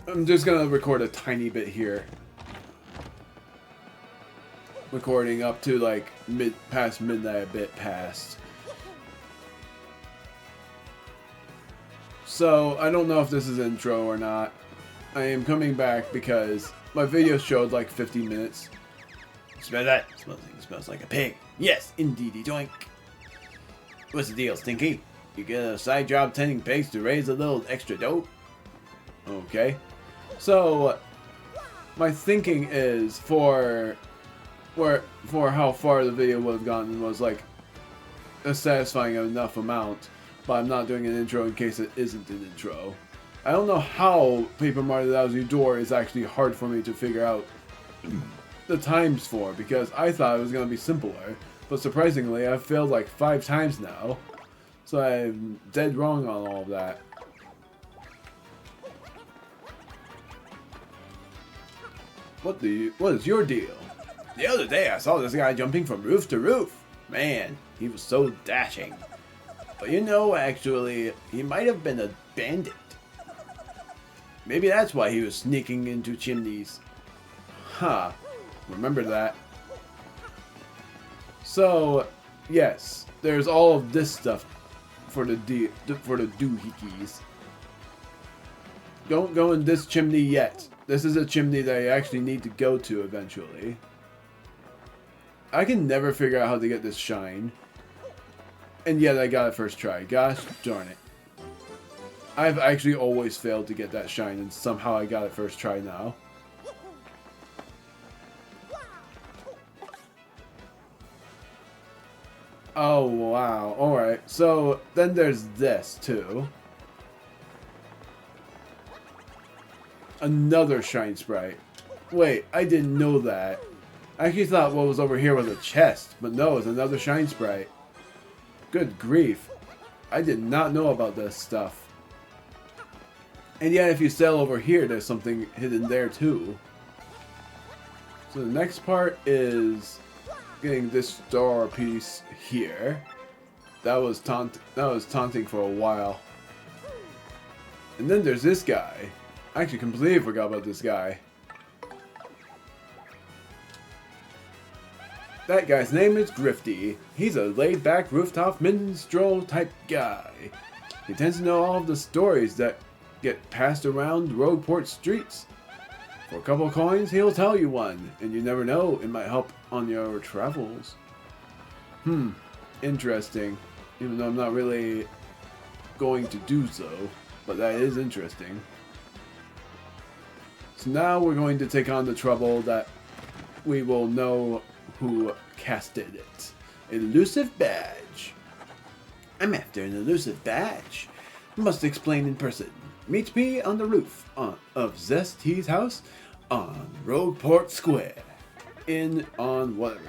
I'm just gonna record a tiny bit here. Recording up to like past midnight, a bit past. So I don't know if this is intro or not. I am coming back because my video showed like 50 minutes. Smell that? Smells like a pig. Yes, indeedy doink. What's the deal, Stinky? You get a side job tending pigs to raise a little extra dough? Okay. So my thinking is for how far the video would have gotten was like a satisfying enough amount, but I'm not doing an intro in case it isn't an intro. I don't know how Paper Mario Thousand Door is actually hard for me to figure out the times for, because I thought it was going to be simpler, but surprisingly I've failed like 5 times now, so I'm dead wrong on all of that. What is your deal? The other day I saw this guy jumping from roof to roof. Man, he was so dashing. But you know, actually, he might have been a bandit. Maybe that's why he was sneaking into chimneys. Huh. Remember that. So, yes, there's all of this stuff for the doohickeys. Don't go in this chimney yet. This is a chimney that you actually need to go to eventually. I can never figure out how to get this shine. And yet I got it first try. Gosh darn it. I've actually always failed to get that shine, and somehow I got it first try now. Oh, wow. Alright, so then there's this, too. Another shine sprite. Wait, I didn't know that. I actually thought what was over here was a chest, but no, it's another shine sprite. Good grief. I did not know about this stuff. And yet if you sail over here, there's something hidden there too. So the next part is getting this star piece here. That was taunting for a while. And then there's this guy. I actually completely forgot about this guy. That guy's name is Grifty. He's a laid-back rooftop minstrel type guy. He tends to know all of the stories that get passed around Rogueport streets. For a couple coins, he'll tell you one, and you never know, it might help on your travels. Interesting. Even though I'm not really going to do so, but that is interesting. So now we're going to take on the trouble that we will know who casted it. Elusive badge. I'm after an elusive badge. Must explain in person. Meet me on the roof of Zesty's house on Rogueport Square. On whatever.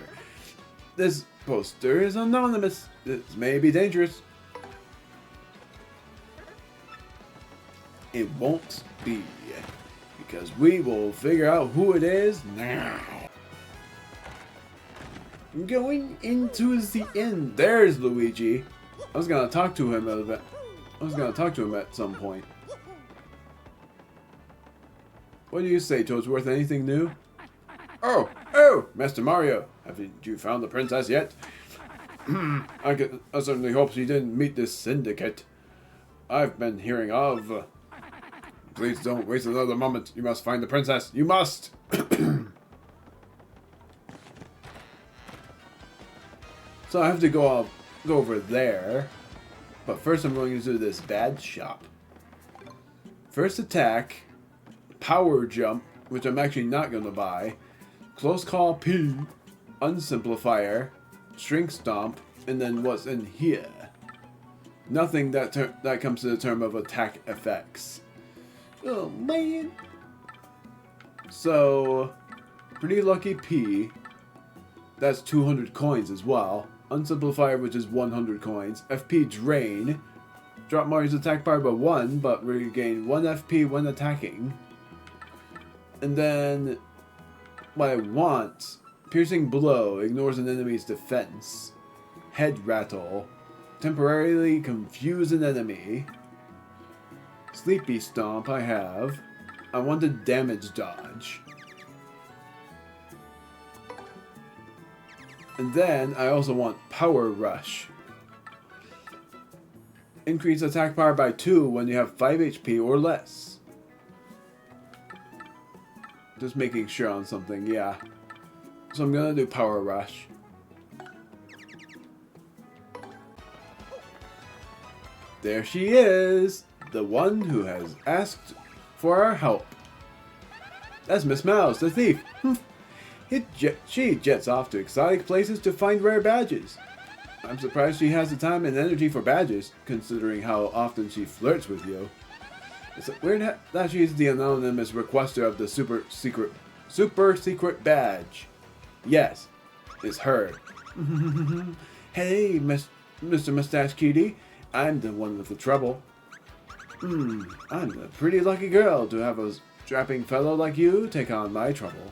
This poster is anonymous. This may be dangerous. It won't be, because we will figure out who it is now. Going into the inn. There's Luigi. I was gonna talk to him at some point. What do you say, Toadsworth? Anything new? Oh, Master Mario. Haven't you found the princess yet? I certainly hope she didn't meet this syndicate I've been hearing of. Please don't waste another moment. You must find the princess. You must! So I have to go over there. But first I'm going to do this badge shop. First attack. Power jump, which I'm actually not going to buy. Close call P. Unsimplifier. Shrink stomp. And then what's in here? Nothing that comes to the term of attack effects. Oh man. So, pretty lucky P. That's 200 coins as well. Unsimplifier, which is 100 coins. FP Drain. Drop Mario's attack power by 1, but regain 1 FP when attacking. And then, what I want, Piercing Blow ignores an enemy's defense. Head Rattle. Temporarily confuse an enemy. Sleepy Stomp I have. I want the damage dodge. And then I also want power rush. Increase attack power by 2 when you have 5 HP or less. Just making sure on something, yeah. So I'm gonna do power rush. There she is! The one who has asked for our help. That's Miss Mouse, the thief. She jets off to exotic places to find rare badges. I'm surprised she has the time and energy for badges, considering how often she flirts with you. It's weird that she's the anonymous requester of the super secret badge. Yes, it's her. Hey, Mr. Mustache Cutie, I'm the one with the trouble. I'm a pretty lucky girl to have a strapping fellow like you take on my trouble.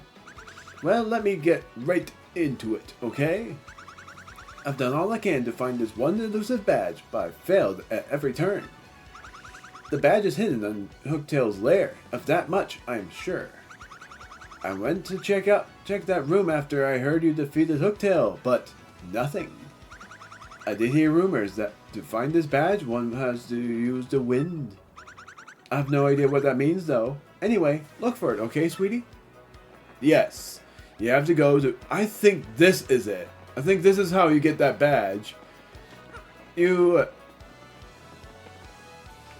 Well, let me get right into it, okay? I've done all I can to find this one elusive badge, but I've failed at every turn. The badge is hidden in Hooktail's lair, of that much I am sure. I went to check that room after I heard you defeated Hooktail, but nothing. I did hear rumors that to find this badge, one has to use the wind. I have no idea what that means, though. Anyway, look for it, okay, sweetie? Yes. You have to go to... I think this is it. I think this is how you get that badge. You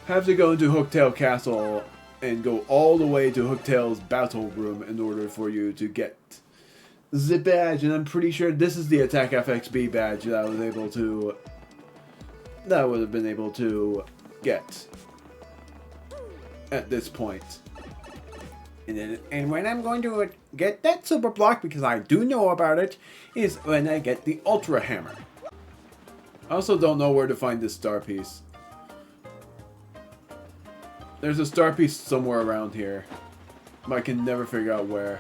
have to go into Hooktail Castle and go all the way to Hooktail's battle room in order for you to get the badge. And I'm pretty sure this is the Attack FXB badge that I was able to... that I would have been able to get at this point. And when I'm going to get that super block, because I do know about it, is when I get the Ultra Hammer. I also don't know where to find this star piece. There's a star piece somewhere around here, but I can never figure out where.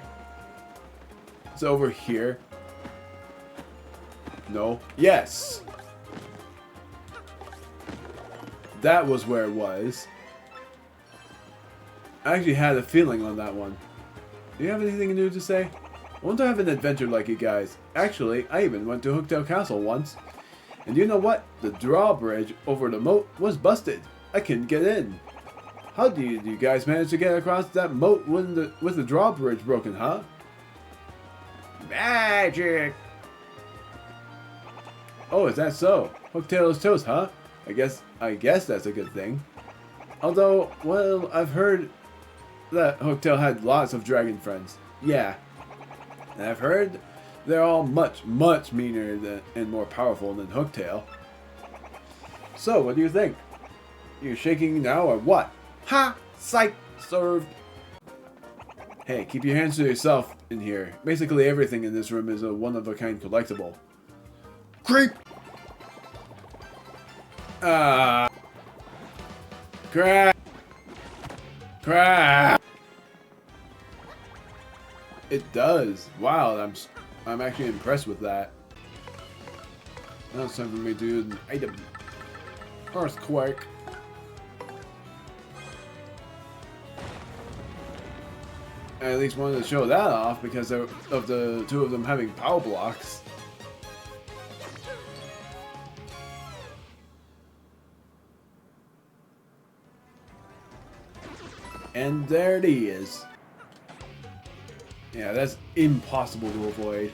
It's over here. No. Yes! That was where it was. I actually had a feeling on that one. Do you have anything new to say? I want to have an adventure like you guys. Actually, I even went to Hooktail Castle once. And you know what? The drawbridge over the moat was busted. I couldn't get in. How do you guys manage to get across that moat with the drawbridge broken, huh? Magic! Oh, is that so? Hooktail is toast, huh? I guess that's a good thing. Although, well, I've heard that Hooktail had lots of dragon friends. Yeah. And I've heard they're all much, much meaner and more powerful than Hooktail. So, what do you think? You shaking now or what? Ha! Psych! Served! Hey, keep your hands to yourself in here. Basically everything in this room is a one-of-a-kind collectible. Creep! Crap! Crap! It does. Wow, I'm actually impressed with that. Now it's time for me to do an item. Earthquake. I at least wanted to show that off because of the two of them having power blocks. And there it is. Yeah, that's impossible to avoid.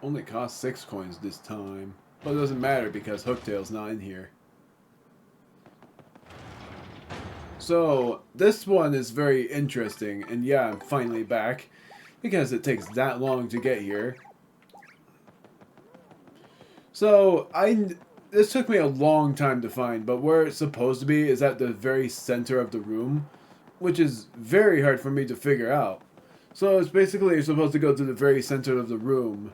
Only cost 6 coins this time. But it doesn't matter because Hooktail's not in here. So, this one is very interesting. And yeah, I'm finally back. Because it takes that long to get here. So, this took me a long time to find, but where it's supposed to be is at the very center of the room, which is very hard for me to figure out. So it's basically you're supposed to go to the very center of the room,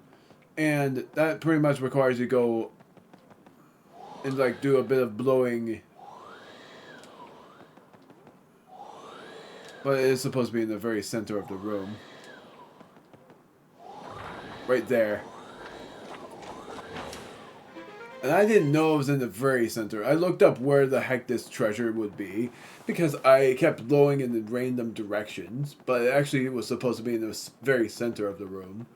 and that pretty much requires you go and like do a bit of blowing. But it is supposed to be in the very center of the room. Right there. And I didn't know it was in the very center. I looked up where the heck this treasure would be because I kept going in random directions, but it actually was supposed to be in the very center of the room.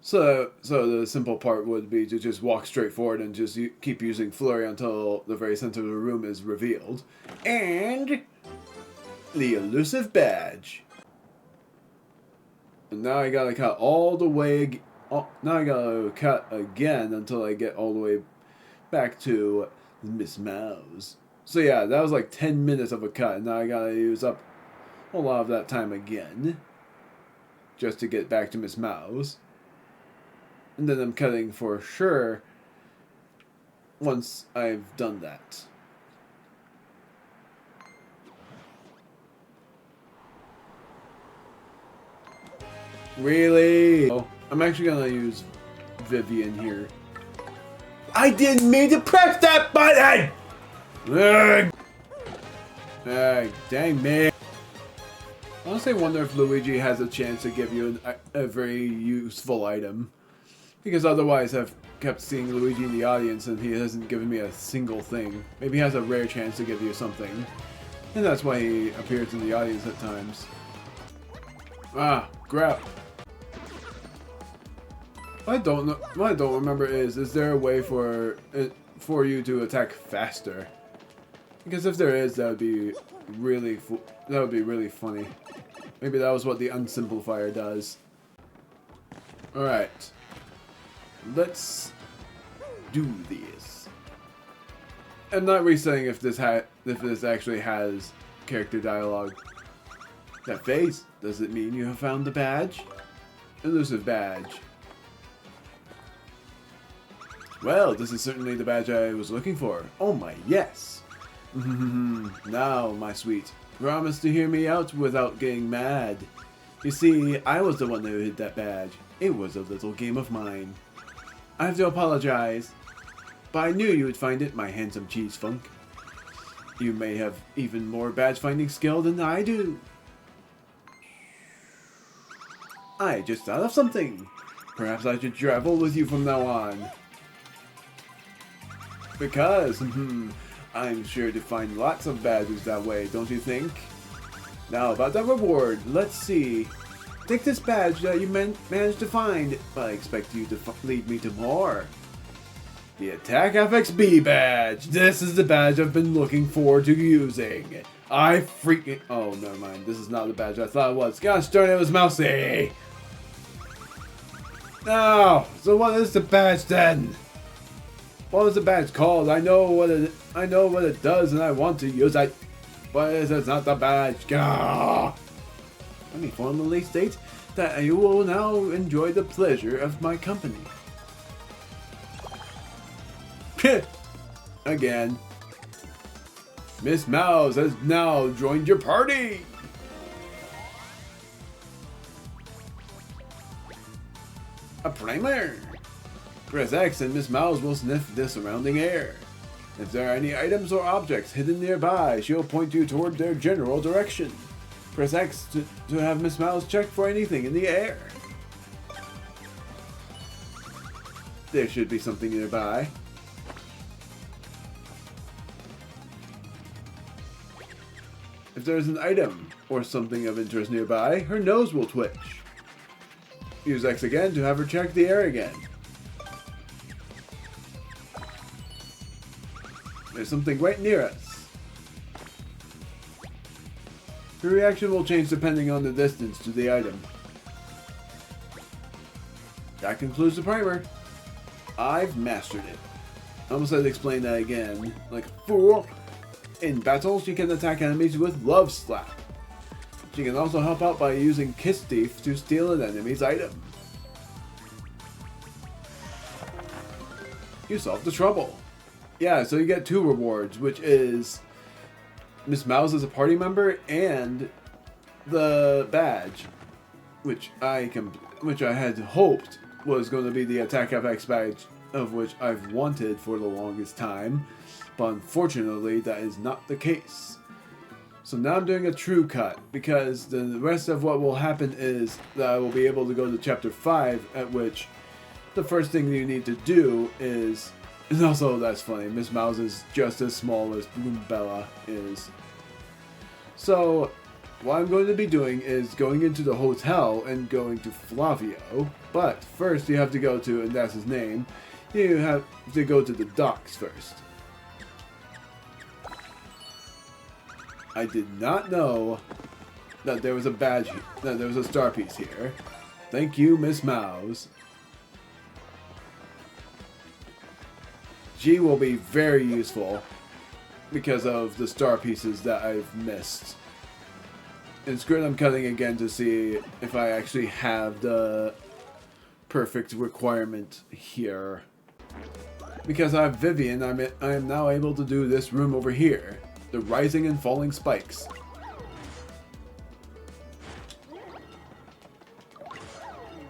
So the simple part would be to just walk straight forward and just keep using Flurry until the very center of the room is revealed. And the elusive badge. And now I gotta cut all the way. Now I gotta cut again until I get all the way back to Miss Mouse. So yeah, that was like 10 minutes of a cut, and now I gotta use up a lot of that time again just to get back to Miss Mouse. And then I'm cutting for sure once I've done that. Really? Oh, I'm actually gonna use Vivian here. I didn't mean to press that button! Dang man. I honestly wonder if Luigi has a chance to give you a very useful item. Because otherwise I've kept seeing Luigi in the audience and he hasn't given me a single thing. Maybe he has a rare chance to give you something. And that's why he appears in the audience at times. Ah, grab. What I don't remember is there a way for you to attack faster? Because if there is, that would be really funny. Maybe that was what the unsimplifier does. All right, let's do this. I'm not re-saying if this actually has character dialogue. That face, does it mean you have found the badge? Elusive badge. Well, this is certainly the badge I was looking for. Oh my, yes! Now, my sweet, promise to hear me out without getting mad. You see, I was the one who hid that badge. It was a little game of mine. I have to apologize, but I knew you would find it, my handsome cheese funk. You may have even more badge finding skill than I do. I just thought of something. Perhaps I should travel with you from now on. Because, I'm sure to find lots of badges that way, don't you think? Now about the reward, let's see. Take this badge that you managed to find, but I expect you to lead me to more. The Attack FXB badge. This is the badge I've been looking forward to using. Oh, never mind. This is not the badge I thought it was. Gosh darn it, was mousy. No. So what is the badge then? What was the badge called? I know what it does, and I want to use it. But it's not the badge. Gah! Let me formally state that you will now enjoy the pleasure of my company. Again. Miss Mouse has now joined your party. A primer. Press X and Miss Mouse will sniff the surrounding air. If there are any items or objects hidden nearby, she'll point you toward their general direction. Press X to have Miss Mouse check for anything in the air. There should be something nearby. If there is an item or something of interest nearby, her nose will twitch. Use X again to have her check the air again. There's something right near us. Her reaction will change depending on the distance to the item. That concludes the primer. I've mastered it. I almost had to explain that again, like a fool. In battle, she can attack enemies with Love Slap. She can also help out by using Kiss Thief to steal an enemy's item. You solved the trouble. Yeah, so you get 2 rewards, which is Miss Mouse as a party member and the badge, which I had hoped was going to be the Attack FX badge, of which I've wanted for the longest time, but unfortunately that is not the case. So now I'm doing a true cut, because the rest of what will happen is that I will be able to go to Chapter 5, at which the first thing you need to do is And also, that's funny, Miss Mouse is just as small as Bella is. So, what I'm going to be doing is going into the hotel and going to Flavio. But first you have to go to, and that's his name, you have to go to the docks first. I did not know that there was a badge, that there was a star piece here. Thank you, Miss Mouse. G will be very useful because of the star pieces that I've missed. And screw it, I'm cutting again to see if I actually have the perfect requirement here. Because I have Vivian, I am now able to do this room over here. The rising and falling spikes.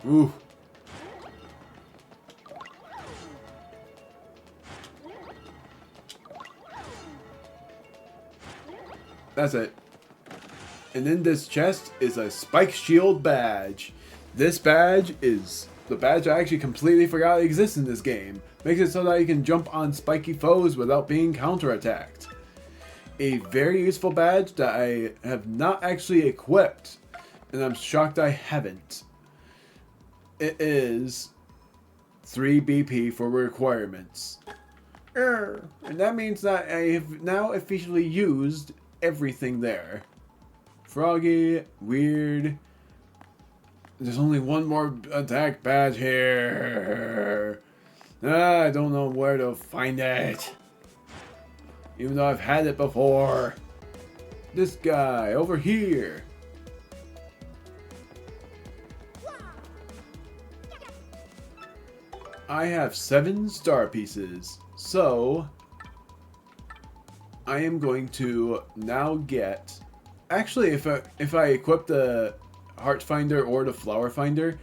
Ooh. That's it. And in this chest is a Spike Shield badge. This badge is the badge I actually completely forgot exists in this game. Makes it so that you can jump on spiky foes without being counterattacked. A very useful badge that I have not actually equipped. And I'm shocked I haven't. It is 3 BP for requirements. And that means that I have now officially used everything there. Froggy, weird. There's only one more attack badge here. I don't know where to find it. Even though I've had it before. This guy over here. I have 7 star pieces. So I am going to now get... Actually, if I equip the Heart Finder or the Flower Finder,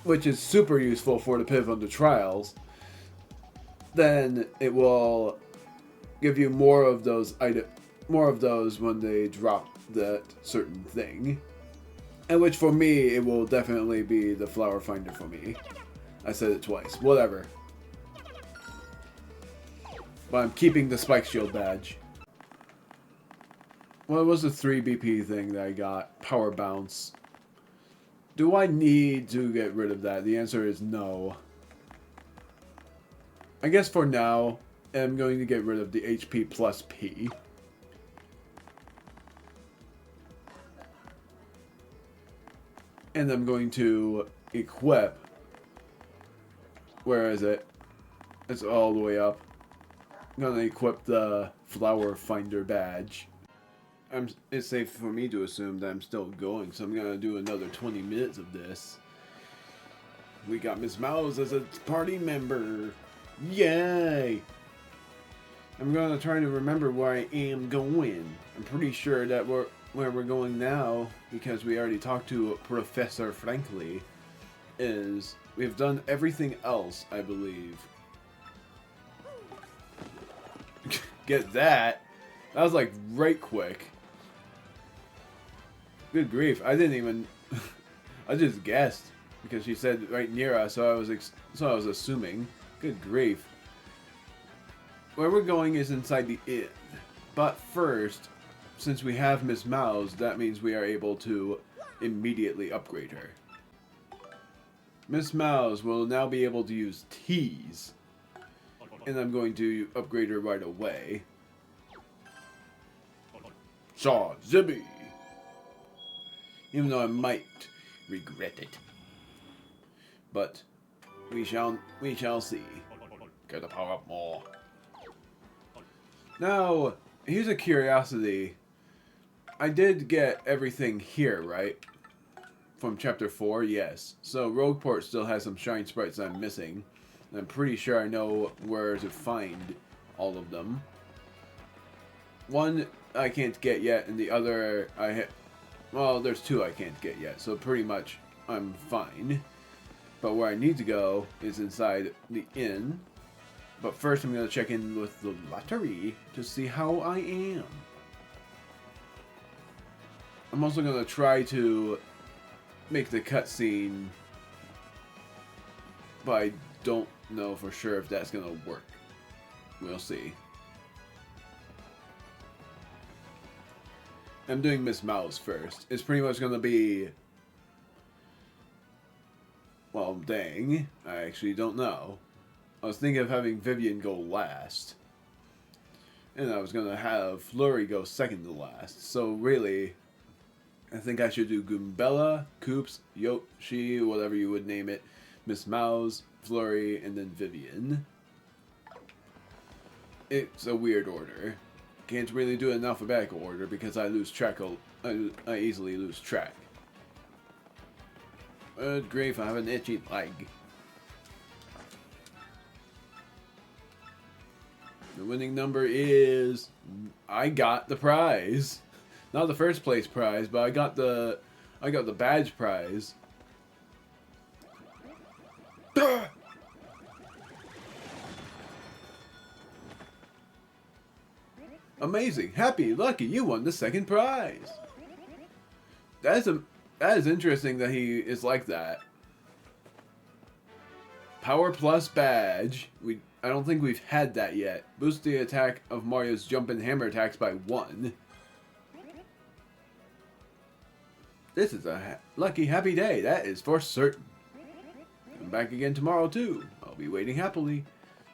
which is super useful for the Pivot on the Trials, then it will give you more of those when they drop that certain thing. And which for me, it will definitely be the Flower Finder for me. I said it twice. Whatever. But I'm keeping the Spike Shield badge. What was the 3 BP thing that I got? Power Bounce. Do I need to get rid of that? The answer is no. I guess for now, I'm going to get rid of the HP plus P. And I'm going to equip... Where is it? It's all the way up. I'm going to equip the Flower Finder badge. It's safe for me to assume that I'm still going, so I'm going to do another 20 minutes of this. We got Miss Mouse as a party member. Yay! I'm going to try to remember where I am going. I'm pretty sure that where we're going now, because we already talked to Professor Frankly, is we've done everything else, I believe. Get that? That was like right quick. Good grief! I didn't even. I just guessed because she said right near us, so I was assuming. Good grief! Where we're going is inside the inn, but first, since we have Miss Mouse, that means we are able to immediately upgrade her. Miss Mouse will now be able to use T's, and I'm going to upgrade her right away. Shaw Zibby! Even though I might regret it. But we shall see. Gotta power up more. Now, here's a curiosity. I did get everything here, right? From Chapter 4, yes. So Rogueport still has some Shine Sprites I'm missing. And I'm pretty sure I know where to find all of them. One I can't get yet, and the other well, there's 2 I can't get yet, so pretty much I'm fine. But where I need to go is inside the inn. But first I'm going to check in with the lottery to see how I am. I'm also going to try to make the cutscene, but I don't know for sure if that's going to work. We'll see. I'm doing Miss Mouse first. It's pretty much gonna be... Well, dang. I actually don't know. I was thinking of having Vivian go last. And I was gonna have Flurry go second to last. So really, I think I should do Goombella, Koops, Yoshi, whatever you would name it, Miss Mouse, Flurry, and then Vivian. It's a weird order. Can't really do it in alphabetical order because I lose track. I easily lose track. Good grief, I have an itchy leg. The winning number is... I got the prize. Not the first place prize, but I got the badge prize. Amazing, happy, lucky, you won the second prize. That is interesting that he is like that. Power plus badge. I don't think we've had that yet. Boost the attack of Mario's jump and hammer attacks by 1. This is a lucky, happy day. That is for certain. I'm back again tomorrow too. I'll be waiting happily.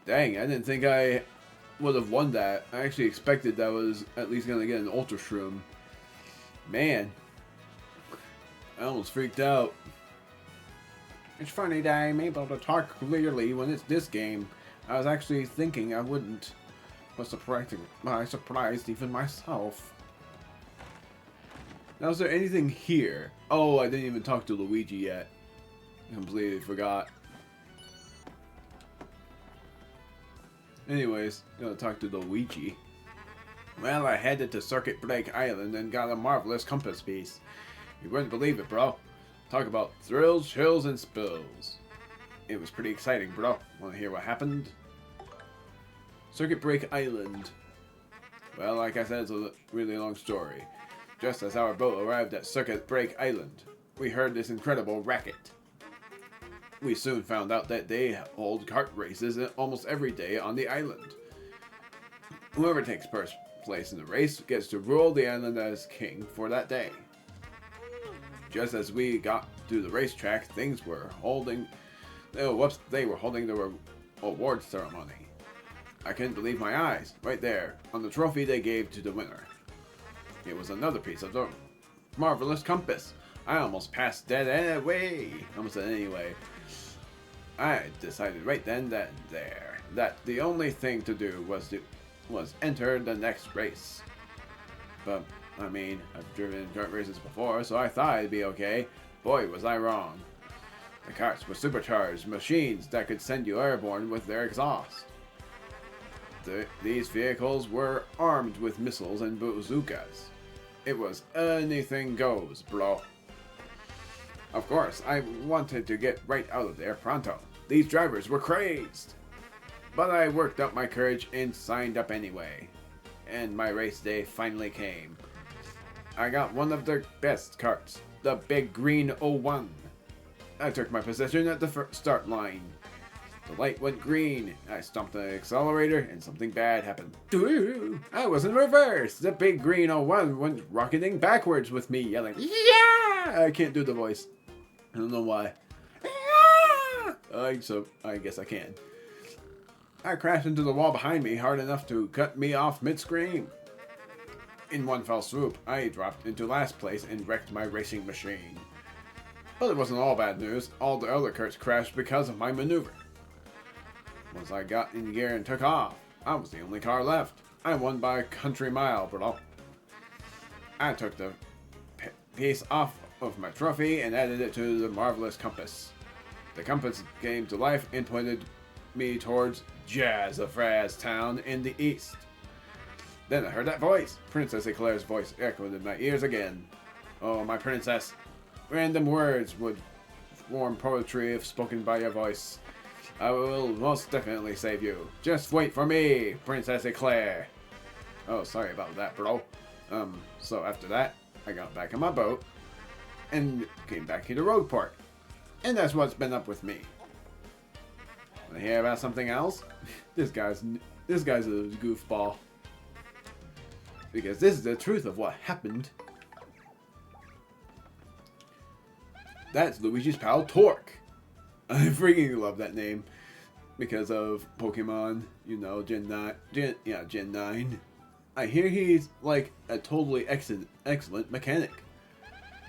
Dang, I didn't think I would have won that. I actually expected that was at least gonna get an Ultra Shroom. Man, I almost freaked out. It's funny that I'm able to talk clearly when it's this game. I was actually thinking I wouldn't. Was I surprised even myself. Now, is there anything here? Oh, I didn't even talk to Luigi yet. I completely forgot. Anyways, gotta talk to Luigi. Well, I headed to Circuit Break Island and got a marvelous compass piece. You wouldn't believe it, bro. Talk about thrills, chills, and spills. It was pretty exciting, bro. Want to hear what happened? Circuit Break Island. Well, like I said, it's a really long story. Just as our boat arrived at Circuit Break Island, we heard this incredible racket. We soon found out that they hold kart races almost every day on the island. Whoever takes first place in the race gets to rule the island as king for that day. Just as we got to the racetrack, things were holding... they were holding the award ceremony. I couldn't believe my eyes. Right there, on the trophy they gave to the winner. It was another piece of the marvelous compass. I almost passed dead anyway. Almost said anyway. I decided right then that the only thing to do was enter the next race. But I mean, I've driven kart races before, so I thought it'd be okay. Boy, was I wrong. The karts were supercharged machines that could send you airborne with their exhaust. These vehicles were armed with missiles and bazookas. It was anything goes, bro. Of course, I wanted to get right out of there pronto. These drivers were crazed. But I worked up my courage and signed up anyway. And my race day finally came. I got one of their best karts, the big green 01. I took my position at the start line. The light went green. I stomped the accelerator and something bad happened. I was in reverse. The big green 01 went rocketing backwards with me yelling, "Yeah!" I can't do the voice. I don't know why. So I guess I can. I crashed into the wall behind me hard enough to cut me off mid-scream. In one fell swoop, I dropped into last place and wrecked my racing machine. But it wasn't all bad news. All the other karts crashed because of my maneuver. Once I got in gear and took off, I was the only car left. I won by a country mile, bro. I took the piece off of my trophy and added it to the marvelous compass. The compass came to life and pointed me towards Jazzafraz Town in the east. Then I heard that voice. Princess Eclair's voice echoed in my ears again. Oh, my princess. Random words would form poetry if spoken by your voice. I will most definitely save you. Just wait for me, Princess Eclair. Oh, sorry about that, bro. So after that, I got back on my boat and came back here to Rogueport. And that's what's been up with me. Want to hear about something else? This This guy's a goofball. Because this is the truth of what happened. That's Luigi's pal Torque. I freaking love that name. Because of Pokemon, you know, Gen 9. I hear he's like a totally excellent mechanic.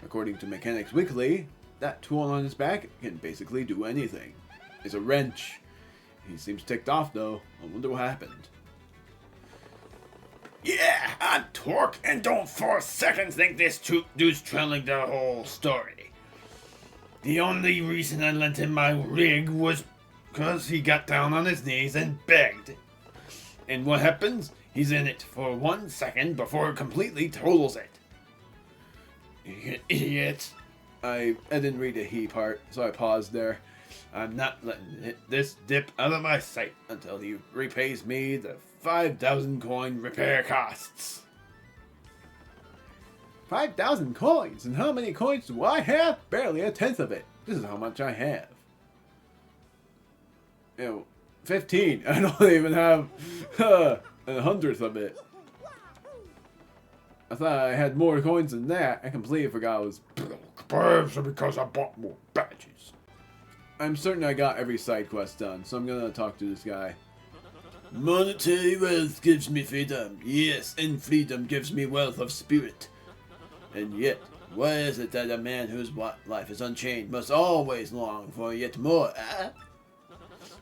According to Mechanics Weekly, that tool on his back can basically do anything. It's a wrench. He seems ticked off though. I wonder what happened. Yeah, I'm Torque, and don't for a second think this dude's telling the whole story. The only reason I lent him my rig was because he got down on his knees and begged. And what happens? He's in it for 1 second before it completely totals it. You idiot. I didn't read the he part, so I paused there. I'm not letting this dip out of my sight until he repays me the 5,000 coin repair costs. 5,000 coins? And how many coins do I have? Barely a tenth of it. This is how much I have. 15. I don't even have a hundredth of it. I thought I had more coins than that. I completely forgot I was broke. Perhaps because I bought more badges. I'm certain I got every side quest done, so I'm gonna talk to this guy. Monetary wealth gives me freedom. Yes, and freedom gives me wealth of spirit. And yet, why is it that a man whose life is unchained must always long for yet more?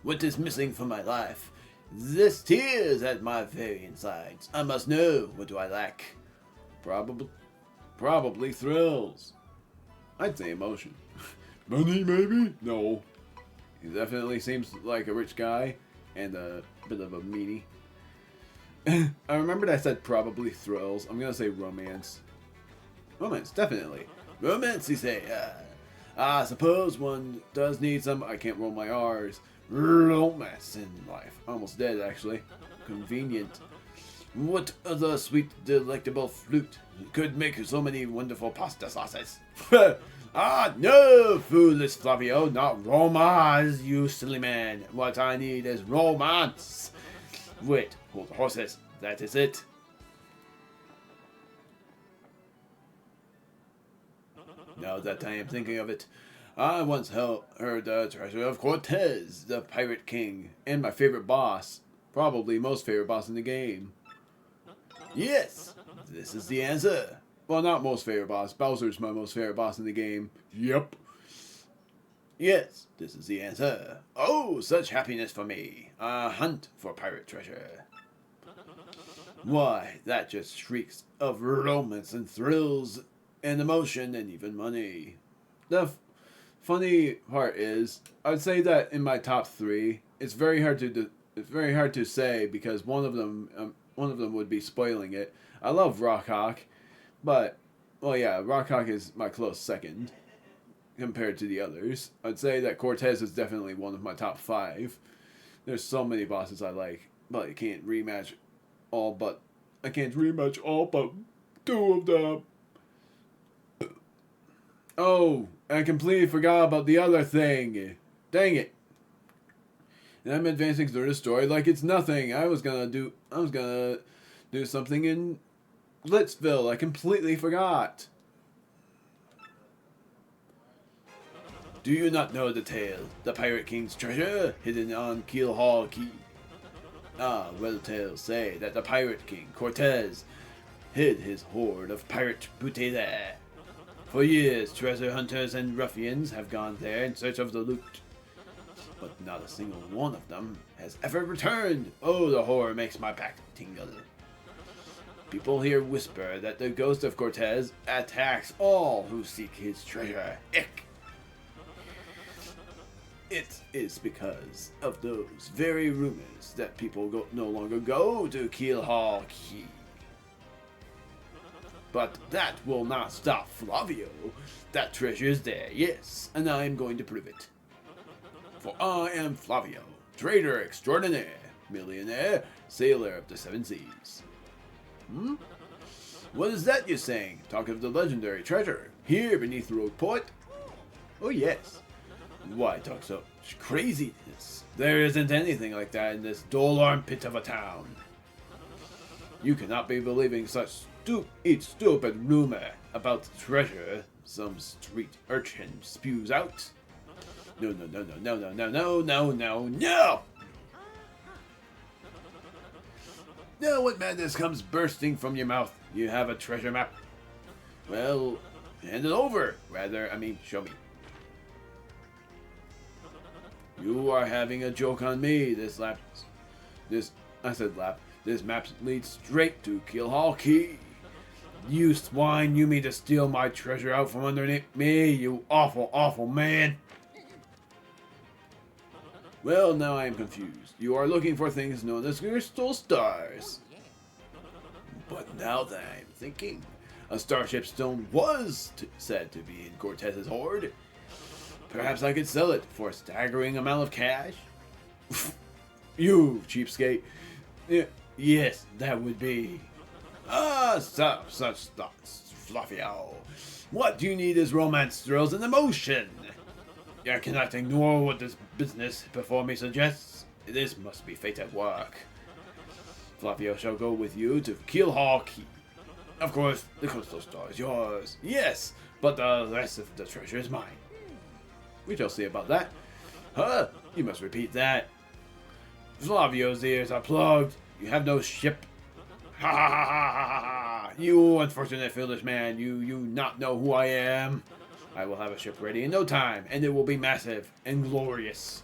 What is missing from my life? This tears at my very insides. I must know. What do I lack? Probably thrills. I'd say emotion. Money, maybe? No. He definitely seems like a rich guy and a bit of a meanie. I remembered I said probably thrills. I'm gonna say romance. Romance, definitely. Romance, you say? I suppose one does need some. I can't roll my R's. Romance in life. Almost dead, actually. Convenient. What other sweet, delectable fruit could make so many wonderful pasta sauces? No, foolish Flavio, not romance, you silly man. What I need is romance. Wait, hold the horses. That is it. Now that I am thinking of it, I once heard the treasure of Cortez, the Pirate King, and my favorite boss. Probably most favorite boss in the game. Yes, this is the answer. Well, not most favorite boss. Bowser's my most favorite boss in the game. Yep. Yes, this is the answer. Oh, such happiness for me. A hunt for pirate treasure. Why, that just shrieks of romance and thrills and emotion and even money. The funny part is, I'd say that in my top 3, it's very hard to say because one of them would be spoiling it. I love Rockhawk, but well, yeah, Rockhawk is my close second compared to the others. I'd say that Cortez is definitely one of my top 5. There's so many bosses I like, but I can't rematch all but 2 of them. Oh, I completely forgot about the other thing. Dang it. And I'm advancing through the story like it's nothing. I was gonna do something in Blitzville. I completely forgot. Do you not know the tale? The Pirate King's treasure hidden on Keel Hall Key. Well, tales say that the Pirate King, Cortez, hid his hoard of pirate booty there. For years, treasure hunters and ruffians have gone there in search of the loot. But not a single one of them has ever returned. Oh, the horror makes my back tingle. People here whisper that the ghost of Cortez attacks all who seek his treasure. Ick! It is because of those very rumors that people no longer go to Keel Hall Key. But that will not stop Flavio. That treasure is there, yes, and I am going to prove it. For I am Flavio, trader extraordinaire, millionaire, sailor of the 7 seas. What is that you're saying? Talk of the legendary treasure, here beneath the road port? Oh yes. Why talk so craziness? There isn't anything like that in this dull armpit of a town. You cannot be believing such stupid rumor about the treasure some street urchin spews out. No, no, no, no, no, no, no, no, no, no, no! Now what madness comes bursting from your mouth? You have a treasure map? Well, hand it over. Rather, show me. You are having a joke on me. This map leads straight to Keelhaul Key. You swine, you mean to steal my treasure out from underneath me, you awful, awful man. Well, now I am confused. You are looking for things known as crystal stars. But now that I am thinking, a starship stone was said to be in Cortez's hoard. Perhaps I could sell it for a staggering amount of cash? You cheapskate. Yes, that would be. Such thoughts, Fluffio. What do you need is romance, thrills, and emotion. I cannot ignore what this business before me suggests. This must be fate at work. Fluffio shall go with you to Keelhaul Key. Of course, the crystal star is yours. Yes, but the rest of the treasure is mine. We shall see about that. Huh? You must repeat that. Flavio's ears are plugged. You have no ship. Ha ha ha ha ha ha! You unfortunate foolish man, you not know who I am. I will have a ship ready in no time, and it will be massive and glorious.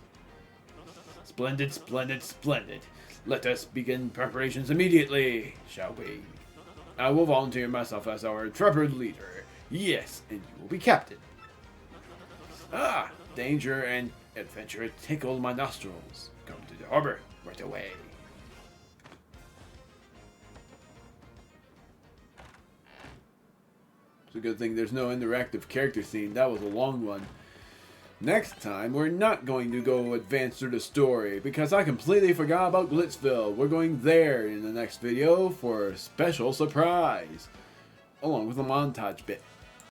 Splendid, splendid, splendid. Let us begin preparations immediately, shall we? I will volunteer myself as our intrepid leader. Yes, and you will be captain. Danger and adventure tickle my nostrils. Come to the harbor right away. It's a good thing there's no interactive character scene. That was a long one. Next time, we're not going to go advance through the story because I completely forgot about Glitzville. We're going there in the next video for a special surprise, along with a montage bit.